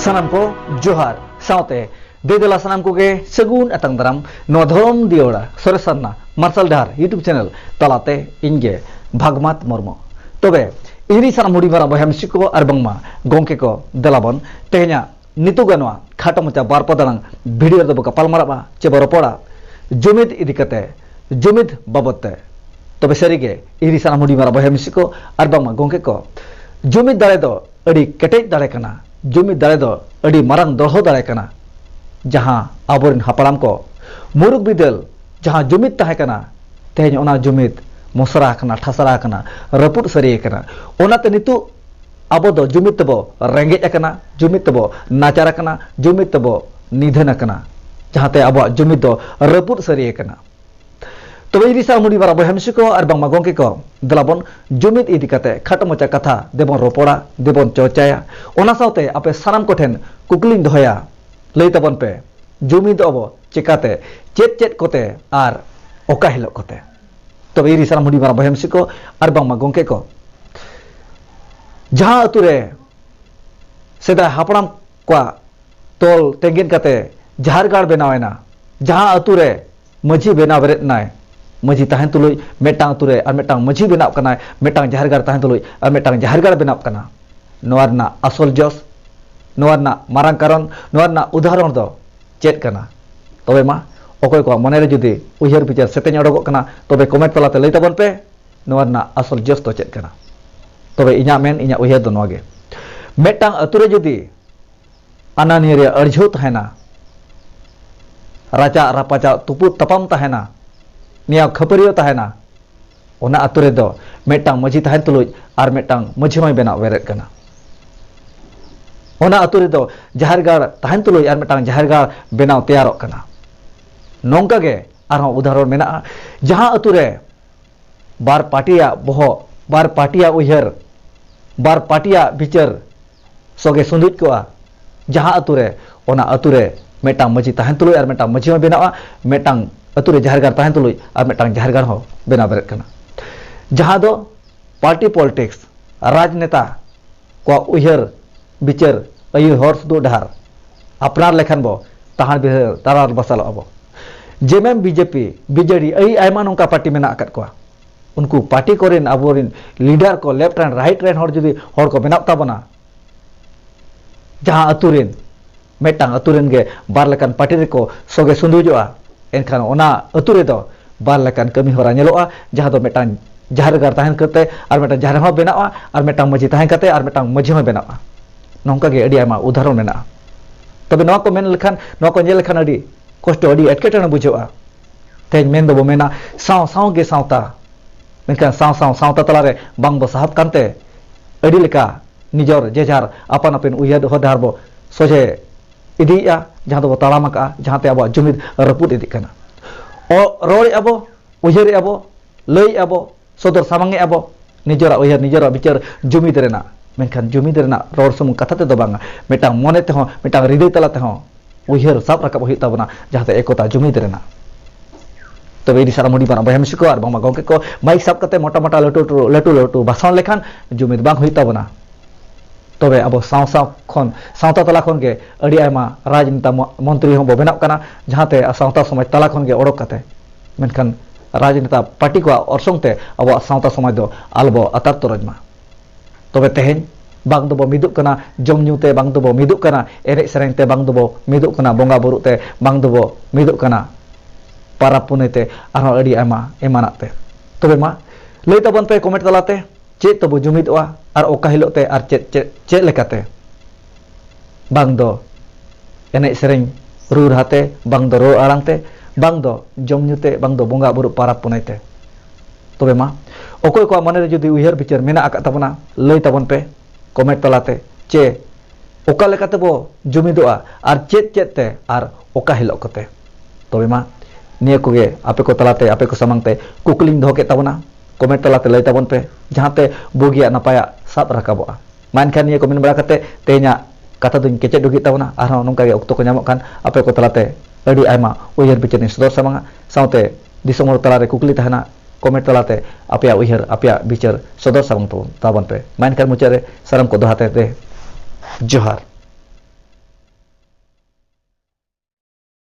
sanam ko johar saute dedela sanam ko ge segun atang daram no dhorom diora soresarna marshal dar YouTube channel talate inge bhagmat mormo tobe ini sanam hudi bara boham siko ar bangma gongke ko delabon tehnya nitu ganwa khata mocha bar podalang video do kapal maraba che boropoda jumid idikate jumid babotte tobe serige ini sanam hudi bara boham siko ar bangma gongke ko jumid dare do adi ketej dare kana jumid dare do adi marang doho dare kana jaha aborin haparam ko muruk bidel jaha jumid tahe kana tehnya ona jumid mosra kana thasara kana raput sari kana onate nitu abo do jumid tebo rengej akana jumid tebo nacara kana jumid tebo nidhana kana jahate abo jumid do raput sari kana tobe ini sa mudi bara boham siko ar bang magongke ko delabon jumid idikate khata mocha katha debon ropoda debon chorchaya ona saute ape sanam ko then kukling dohoya lei tabon pe jumid abo chekate chet kote ar oka hilok kote tobe ini sanam mudi bara boham siko ar bang magongke ko jaha ature seda hapram kwa tol tengen kate jahargar benawena jaha ature maji benaw beret nai maji tahen tuluy metang ture ar metang maji benap kana metang jahargar tahen tuluy ar metang jahargar benap kana noarna asol jos noarna marang karon noarna udaharon do chet kana tobe ma okoy ko monere judi uher bicar setenya odogok kana tobe comment talate lei tabon pe noarna asol jos to chet kana tobe inya men inya uher do noage metang ature judi ananire arjhu tahena raja rapaja tupu tapam tahena niya khapario tahena ona ature do metang maji tahen tuluj ar metang maji mai bena weret kana ona ature do jahargar tahen tuluj ar metang jahargar benau teyarok kana nongka ge arho udaharon mena jaha ature bar patia boho bar patia uher bar patia bicar soge sunduj koa jaha ature ona ature metang maji tahen tuluj ar metang maji mai benau metang ature jahargar tahen tuluj ar metang jahargar ho bena beret kana jaha do party politics rajneta ko uher bicar ayu hor sudu dahar apnar lekhan bo tahan bihar tarar basal abo jemem BJP BJD ai aima nongka party mena akat ko unku party korin aborin leader ko left and right hor judi hor ko benap tabona jaha aturin metang aturin ge bar lekan party ko soge sundujoa enkan ona ature do bar lekan kami hora nyeloa jaha do metang jahargar tahen kate ar metang jahargar ho benawa ar metang maji tahen kate ar metang maji ho benawa nongka ge adi ama udaharon mena tobe noa ko men lekhan noa ko nyel lekhan adi kosto adi etketana bujoa tej men do bo mena saw ge sawta menkan sawta talare bang bo sahab kante adi leka nijor jejar apan apin uyad ho darbo soje idiya jaha do talamaka jaha te abo jumid raput idik kana o rori abo uyari abo lei abo sodor samange abo nijora uyar nijora bicar jumid rena menkan jumid rena ror sumung katha te do banga metang mone te ho metang ridai tala te ho uyar sab rakap hi tabana jaha te ekota jumid rena tobe ini sara mudi bana bayam siko ar bang magongke ko mic sab kate mota letu bason lekhan jumid bang hi tabana tobe abo saw khon sawta tala khon ge adi aima rajneta montri ho benap kana jahate sawta somaj tala khon ge odok kate menkan rajneta party ko orsong te abo sawta somaj do albo atar torojma tobe teheny bang do bo miduk kana jom nyu te bang do bo miduk kana enek sereng te bang do bo miduk kana bonga buru te bang do bo miduk kana para punete arho adi aima emanak te tobe ma lei tabon pe comment talate chet tobo jumid wa ar oka hilok te ar chet lekate bang do enek sereng rur hate bang do ro arang te bang do jom nyute bang do bonga buru para punete tobe ma okoy ko monere jodi uher bicar mena akat tabona lei tabon pe comment talate che oka lekate bo jumid wa ar chet te ar oka hilok kote tobe ma niya ko ge ape ko talate ape ko samangte kukling doke tabona comment talate lei tabon pe jahate bogia napaya sab rakaboa mainkan niya komen bara kate tehnya kata duñ kecet dugi tabona arho nongka ge okto ko nyamok kan ape ko talate adi aima uher bicar ni sodor samanga saute disomor talare kukli tahana comment talate apya uher apya bicar sodor samang tabon pe mainkan mucare saram ko dohate de johar